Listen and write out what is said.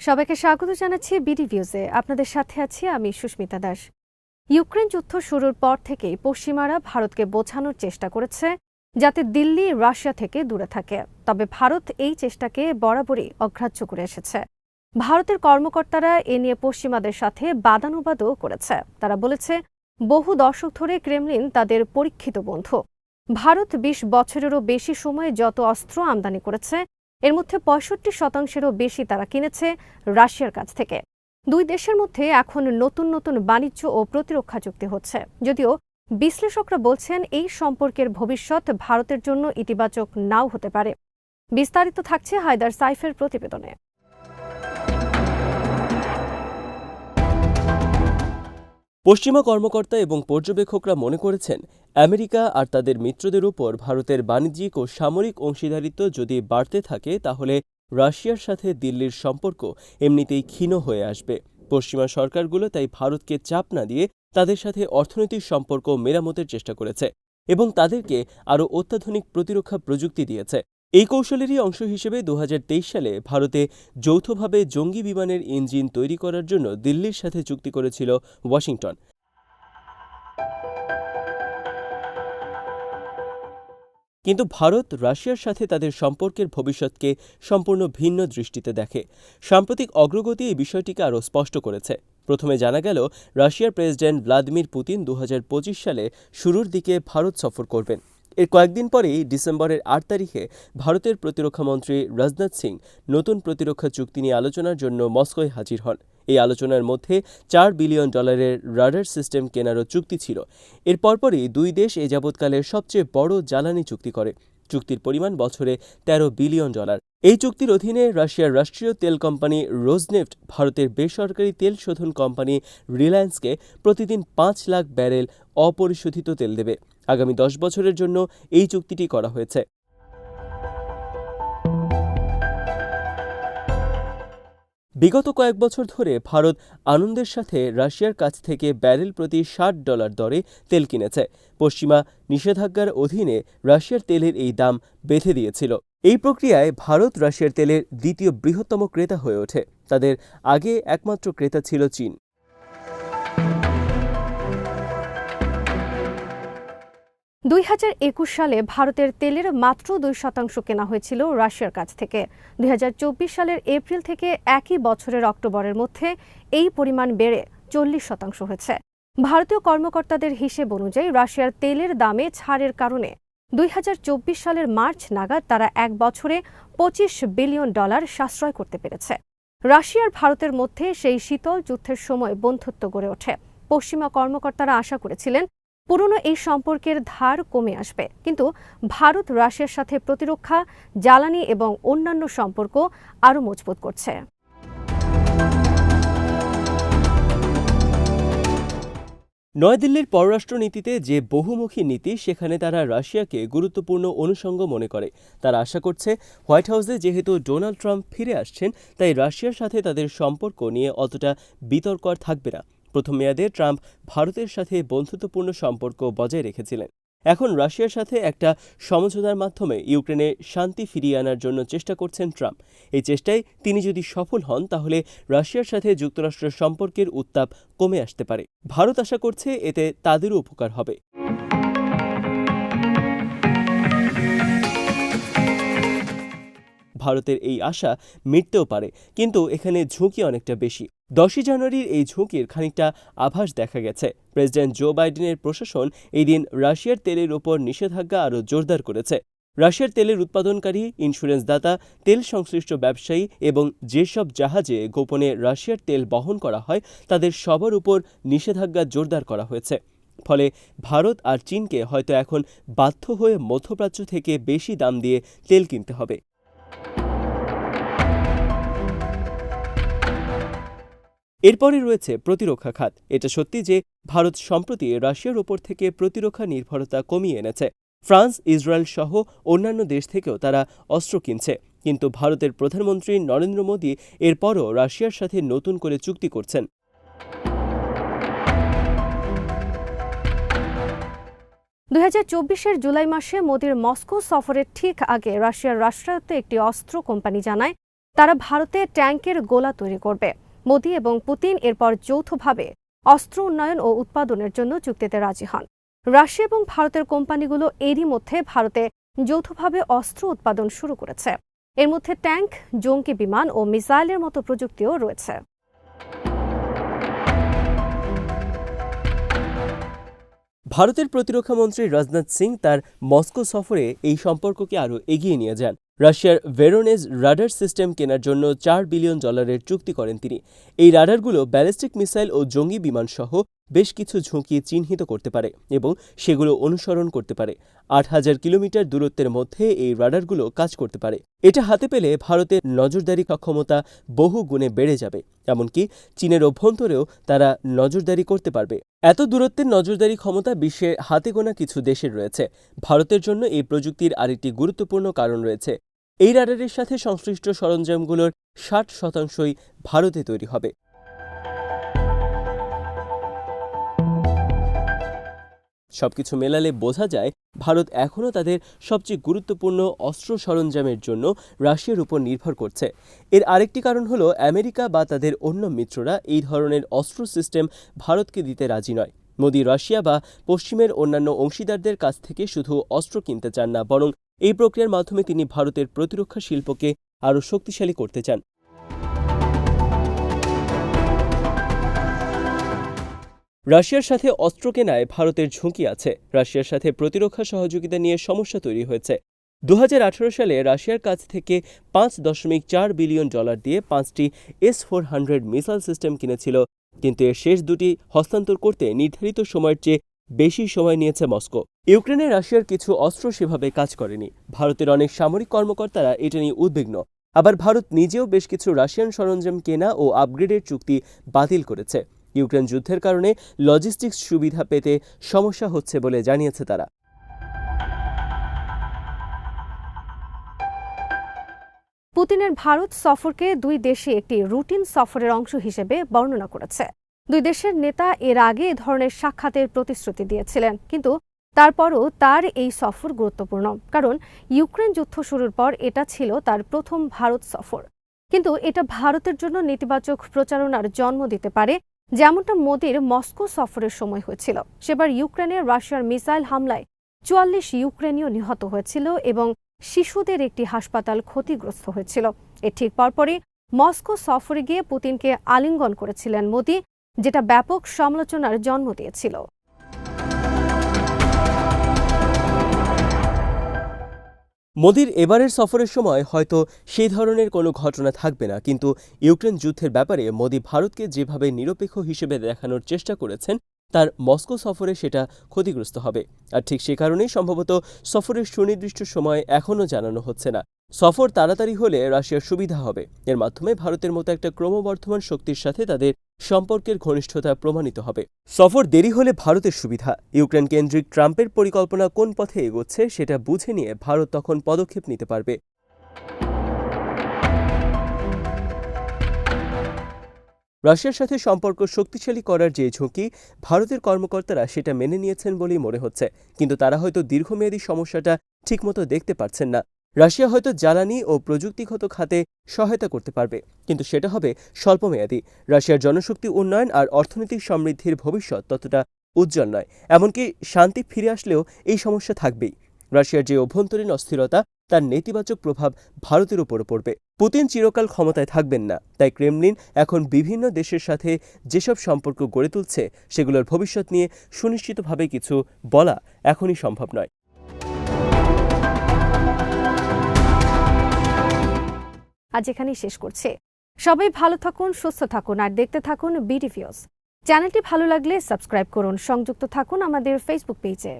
সবাইকে স্বাগত জানাচ্ছি বিডি ভিউজে। আপনাদের সাথে আছি আমি সুস্মিতা দাস। ইউক্রেন যুদ্ধ শুরুর পর থেকেই পশ্চিমারা ভারতকে বোঝানোর চেষ্টা করেছে যাতে দিল্লি রাশিয়া থেকে দূরে থাকে, তবে ভারত এই চেষ্টাকে বরাবরই অগ্রাহ্য করে এসেছে। ভারতের কর্মকর্তারা এ নিয়ে পশ্চিমাদের সাথে বাদানুবাদও করেছে। তারা বলেছে, বহু দশক ধরে ক্রেমলিন তাদের পরীক্ষিত বন্ধু। ভারত ২০ বছরেরও বেশি সময়ে যত অস্ত্র আমদানি করেছে এর মধ্যে ৬৫%-এরও বেশি তারা কিনেছে রাশিয়ার কাছ থেকে। দুই দেশের মধ্যে এখন নতুন নতুন বাণিজ্য ও প্রতিরক্ষা চুক্তি হচ্ছে, যদিও বিশ্লেষকরা বলছেন এই সম্পর্কের ভবিষ্যৎ ভারতের জন্য ইতিবাচক নাও হতে পারে। বিস্তারিত থাকছে হায়দার সাইফের প্রতিবেদনে। পশ্চিমা কর্মকর্তা এবং পর্যবেক্ষকরা মনে করেছেন, আমেরিকা আর তাদের মিত্রদের উপর ভারতের বাণিজ্যিক ও সামরিক অংশীদারিত্ব যদি বাড়তে থাকে তাহলে রাশিয়ার সাথে দিল্লির সম্পর্ক এমনিতেই ক্ষীণ হয়ে আসবে। পশ্চিমা সরকারগুলো তাই ভারতকে চাপ না দিয়ে তাদের সাথে অর্থনৈতিক সম্পর্ক মেরামতের চেষ্টা করেছে এবং তাদেরকে আরও অত্যাধুনিক প্রতিরক্ষা প্রযুক্তি দিয়েছে। এই কৌশলেরই অংশ হিসেবে ২০২৩ সালে ভারতে যৌথভাবে জঙ্গি বিমানের ইঞ্জিন তৈরি করার জন্য দিল্লির সাথে চুক্তি করেছিল ওয়াশিংটন। কিন্তু ভারত রাশিয়ার সাথে তাদের সম্পর্কের ভবিষ্যৎকে সম্পূর্ণ ভিন্ন দৃষ্টিতে দেখে। সাম্প্রতিক অগ্রগতি এই বিষয়টিকে আরও স্পষ্ট করেছে। প্রথমে জানা গেল, রাশিয়ার প্রেসিডেন্ট ভ্লাদিমির পুতিন ২০২৫ সালে শুরুর দিকে ভারত সফর করবেন। এর কয়েকদিন পরেই ডিসেম্বরের ৮ তারিখে ভারতের প্রতিরক্ষামন্ত্রী রাজনাথ সিং নতুন প্রতিরক্ষা চুক্তি নিয়ে আলোচনার জন্য মস্কোয় হাজির হন। এই আলোচনার মধ্যে $৪ বিলিয়ন রাডার সিস্টেম কেনারও চুক্তি ছিল। এর পরপরই দুই দেশ এ যাবৎকালের সবচেয়ে বড় জ্বালানি চুক্তি করে। চুক্তির পরিমাণ বছরে $১৩ বিলিয়ন। এই চুক্তির অধীনে রাশিয়ার রাষ্ট্রীয় তেল কোম্পানি রোজনেফট ভারতের বেসরকারি তেল শোধন কোম্পানি রিলায়েন্সকে প্রতিদিন ৫ লাখ ব্যারেল অপরিশোধিত তেল দেবে। আগামী ১০ বছরের জন্য এই চুক্তিটি করা হয়েছে। বিগত কয়েক বছর ধরে ভারত আনন্দের সাথে রাশিয়ার কাছ থেকে ব্যারেল প্রতি $৬০ দরে তেল কিনেছে। পশ্চিমা নিষেধাজ্ঞার অধীনে রাশিয়ার তেলের এই দাম বেঁধে দিয়েছিল। এই প্রক্রিয়ায় ভারত রাশিয়ার তেলের দ্বিতীয় বৃহত্তম ক্রেতা হয়ে ওঠে। তাদের আগে একমাত্র ক্রেতা ছিল চীন। ২০২১ সালে ভারতের তেলের মাত্র ২% কেনা হয়েছিল রাশিয়ার কাছ থেকে। ২০২৪ সালের এপ্রিল থেকে একই বছরের অক্টোবরের মধ্যে এই পরিমাণ বেড়ে ৪০% হয়েছে। ভারতীয় কর্মকর্তাদের হিসেব অনুযায়ী রাশিয়ার তেলের দামে ছাড়ের কারণে ২০২৪ সালের মার্চ নাগাদ তারা এক বছরে $২৫ বিলিয়ন সাশ্রয় করতে পেরেছে। রাশিয়ার ভারতের মধ্যে সেই শীতল যুদ্ধের সময় বন্ধুত্ব গড়ে ওঠে। পশ্চিমা কর্মকর্তারা আশা করেছিলেন পুরনো এই সম্পর্কের ধার কমে আসবে, কিন্তু ভারত রাশিয়ার সাথে প্রতিরক্ষা, জ্বালানি এবং অন্যান্য সম্পর্ক আরও মজবুত করছে। নয়াদিল্লির পররাষ্ট্রনীতিতে যে বহুমুখী নীতি, সেখানে তারা রাশিয়াকে গুরুত্বপূর্ণ অনুষঙ্গ মনে করে। তারা আশা করছে, হোয়াইট হাউসে যেহেতু ডোনাল্ড ট্রাম্প ফিরে আসছেন, তাই রাশিয়ার সাথে তাদের সম্পর্ক নিয়ে অতটা বিতর্ক আর থাকবে না। প্রথম মেয়াদে ট্রাম্প ভারতের সাথে বন্ধুত্বপূর্ণ সম্পর্ক বজায় রেখেছিলেন। এখন রাশিয়ার সাথে একটা সমঝোতার মাধ্যমে ইউক্রেনে শান্তি ফিরিয়ে আনার জন্য চেষ্টা করছেন ট্রাম্প। এই চেষ্টায় তিনি যদি সফল হন তাহলে রাশিয়ার সাথে যুক্তরাষ্ট্রের সম্পর্কের উত্তাপ কমে আসতে পারে। ভারত আশা করছে এতে তাদেরও উপকার হবে। ভারতের এই আশা মিটতেও পারে, কিন্তু এখানে ঝুঁকি অনেকটা বেশি। 10 জানুয়ারির এই ঝুঁকির খানিকটা আভাস দেখা গেছে। প্রেসিডেন্ট জো বাইডেনের প্রশাসন এই দিন রাশিয়ার তেলের ওপর নিষেধাজ্ঞা আরও জোরদার করেছে। রাশিয়ার তেলের উৎপাদনকারী, ইন্স্যুরেন্সদাতা, তেল সংশ্লিষ্ট ব্যবসায়ী এবং যেসব জাহাজে গোপনে রাশিয়ার তেল বহন করা হয় তাদের সবার উপর নিষেধাজ্ঞা জোরদার করা হয়েছে। ফলে ভারত আর চীনকে হয়তো এখন বাধ্য হয়ে মধ্যপ্রাচ্য থেকে বেশি দাম দিয়ে তেল কিনতে হবে। এরপরে রয়েছে প্রতিরক্ষা খাত। এটা সত্যি যে ভারত সম্প্রতি রাশিয়ার ওপর থেকে প্রতিরক্ষা নির্ভরতা কমিয়ে এনেছে। ফ্রান্স, ইসরায়েল সহ অন্যান্য দেশ থেকেও তারা অস্ত্র কিনছে। কিন্তু ভারতের প্রধানমন্ত্রী নরেন্দ্র মোদী এরপরও রাশিয়ার সাথে নতুন করে চুক্তি করছেন। ২০২৪-এর জুলাই মাসে মোদির মস্কো সফরের ঠিক আগে রাশিয়ার রাষ্ট্রায়ত্ত একটি অস্ত্র কোম্পানি জানায় তারা ভারতে ট্যাঙ্কের গোলা তৈরি করবে। মোদি এবং পুতিন এরপর যৌথভাবে অস্ত্র উন্নয়ন ও উৎপাদনের জন্য চুক্তিতে রাজি হন। রাশিয়া এবং ভারতের কোম্পানিগুলো এরই মধ্যে ভারতে যৌথভাবে অস্ত্র উৎপাদন শুরু করেছে। এর মধ্যে ট্যাঙ্ক, জঙ্গি বিমান ও মিসাইলের মতো প্রযুক্তিও রয়েছে। ভারতের প্রতিরক্ষা মন্ত্রী রাজনাথ সিং তার মস্কো সফরে এই সম্পর্ককে আরও এগিয়ে নিয়ে যান। রাশিয়ার ভেরোনেজ রাডার সিস্টেম কেনার জন্য $4 বিলিয়ন চুক্তি করেন তিনি। এই রাডারগুলো ব্যালিস্টিক মিসাইল ও জঙ্গি বিমান সহ বেশ কিছু ঝুঁকি চিহ্নিত করতে পারে এবং সেগুলো অনুসরণ করতে পারে। 8,000 কিলোমিটার দূরত্বের মধ্যে এই রাডারগুলো কাজ করতে পারে। এটা হাতে পেলে ভারতের নজরদারি সক্ষমতা বহু গুণে বেড়ে যাবে। এমনকি চীনের অভ্যন্তরেও তারা নজরদারি করতে পারবে। এত দূরত্বের নজরদারি ক্ষমতা বিশ্বের হাতে গোনা কিছু দেশের রয়েছে। ভারতের জন্য এই প্রযুক্তির আরেকটি গুরুত্বপূর্ণ কারণ রয়েছে। এই রাডারের সাথে সংশ্লিষ্ট সরঞ্জামগুলোর 60% ভারতে তৈরি হবে। সবকিছু মেলালে বোঝা যায় ভারত এখনও তাদের সবচেয়ে গুরুত্বপূর্ণ অস্ত্র সরঞ্জামের জন্য রাশিয়ার উপর নির্ভর করছে। এর আরেকটি কারণ হলো আমেরিকা বা তাদের অন্য মিত্ররা এই ধরনের অস্ত্র সিস্টেম ভারতকে দিতে রাজি নয়। মোদি রাশিয়া বা পশ্চিমের অন্যান্য অংশীদারদের কাছ থেকে শুধু অস্ত্র কিনতে চান না, বরং এই প্রক্রিয়ার মাধ্যমে তিনি ভারতের প্রতিরক্ষা শিল্পকে আরও শক্তিশালী করতে চান। রাশিয়ার সাথে অস্ত্র কেনায় ভারতের ঝুঁকি আছে। রাশিয়ার সাথে প্রতিরক্ষা সহযোগিতা নিয়ে সমস্যা তৈরি হয়েছে। 2018 সালে রাশিয়ার কাছ থেকে $5.4 বিলিয়ন দিয়ে 5টি S-400 মিসাইল সিস্টেম কিনেছিল, কিন্তু এর শেষ দুটি হস্তান্তর করতে নির্ধারিত সময়ের চেয়ে বেশি সময় নিয়েছে মস্কো। ইউক্রেনে রাশিয়ার কিছু অস্ত্র সেভাবে কাজ করেনি। ভারতের অনেক সামরিক কর্মকর্তারা এটা নিয়ে উদ্বিগ্ন। আবার ভারত নিজেও বেশ কিছু রাশিয়ান সরঞ্জাম কেনা ও আপগ্রেডের চুক্তি বাতিল করেছে। ইউক্রেন যুদ্ধের কারণে লজিস্টিক্স সুবিধা পেতে সমস্যা হচ্ছে বলে জানিয়েছে তারা। পুতিনের ভারত সফরকে দুই দেশে একটি রুটিন সফরের অংশ হিসেবে বর্ণনা করেছে। দুই দেশের নেতা এর আগে এ ধরনের সাক্ষাতের প্রতিশ্রুতি দিয়েছিলেন, কিন্তু তারপরও তার এই সফর গুরুত্বপূর্ণ, কারণ ইউক্রেন যুদ্ধ শুরুর পর এটা ছিল তার প্রথম ভারত সফর। কিন্তু এটা ভারতের জন্য নেতিবাচক প্রচারণার জন্ম দিতে পারে, যেমনটা মোদির মস্কো সফরের সময় হয়েছিল। সেবার ইউক্রেনের রাশিয়ার মিসাইল হামলায় 44 ইউক্রেনীয় নিহত হয়েছিল এবং শিশুদের একটি হাসপাতাল ক্ষতিগ্রস্ত হয়েছিল। এর ঠিক পরপরই মস্কো সফরে গিয়ে পুতিনকে আলিঙ্গন করেছিলেন মোদি, যেটা ব্যাপক সমালোচনার জন্ম দিয়েছিল। মোদির এবারের সফরের সময় হয়তো সেই ধরনের কোনো ঘটনা থাকবে না, কিন্তু ইউক্রেন যুদ্ধের ব্যাপারে মোদি ভারতকে যেভাবে নিরপেক্ষ হিসেবে দেখানোর চেষ্টা করেছেন, তার মস্কো সফরে সেটা ক্ষতিগ্রস্ত হবে। আর ঠিক সে কারণেই সম্ভবত সফরের সুনির্দিষ্ট সময় এখনও জানানো হচ্ছে না। সফর তাড়াতাড়ি হলে রাশিয়ার সুবিধা হবে। এর মাধ্যমে ভারতের মতো একটা ক্রমবর্ধমান শক্তির সাথে তাদের সম্পর্কের ঘনিষ্ঠতা প্রমাণিত হবে। সফর দেরি হলে ভারতের সুবিধা। ইউক্রেন কেন্দ্রিক ট্রাম্পের পরিকল্পনা কোন পথে এগোচ্ছে সেটা বুঝে নিয়ে ভারত তখন পদক্ষেপ নিতে পারবে। রাশিয়ার সাথে সম্পর্ক শক্তিশালী করার যে ঝুঁকি, ভারতের কর্মকর্তারা সেটা মেনে নিয়েছেন বলেই মনে হচ্ছে, কিন্তু তারা হয়তো দীর্ঘমেয়াদী সমস্যাটা ঠিকমতো দেখতে পারছেন না। রাশিয়া হয়তো জ্বালানি ও প্রযুক্তিগত খাতে সহায়তা করতে পারবে, কিন্তু সেটা হবে স্বল্পমেয়াদী। রাশিয়ার জনশক্তি উন্নয়ন আর অর্থনৈতিক সমৃদ্ধির ভবিষ্যৎ ততটা উজ্জ্বল নয়। এমনকি শান্তি ফিরে আসলেও এই সমস্যা থাকবেই। রাশিয়ার যে অভ্যন্তরীণ অস্থিরতা, তার নেতিবাচক প্রভাব ভারতের উপরও পড়বে। পুতিন চিরকাল ক্ষমতায় থাকবেন না, তাই ক্রেমলিন এখন বিভিন্ন দেশের সাথে যেসব সম্পর্ক গড়ে তুলছে সেগুলোর ভবিষ্যৎ নিয়ে সুনিশ্চিতভাবে কিছু বলা এখনই সম্ভব নয়। আজ এখানেই শেষ করছি। সবাই ভালো থাকুন, সুস্থ থাকুন আর দেখতে থাকুন বিডি ভিউজ। চ্যানেলটি ভালো লাগলে সাবস্ক্রাইব করুন, সংযুক্ত থাকুন আমাদের ফেসবুক পেজে।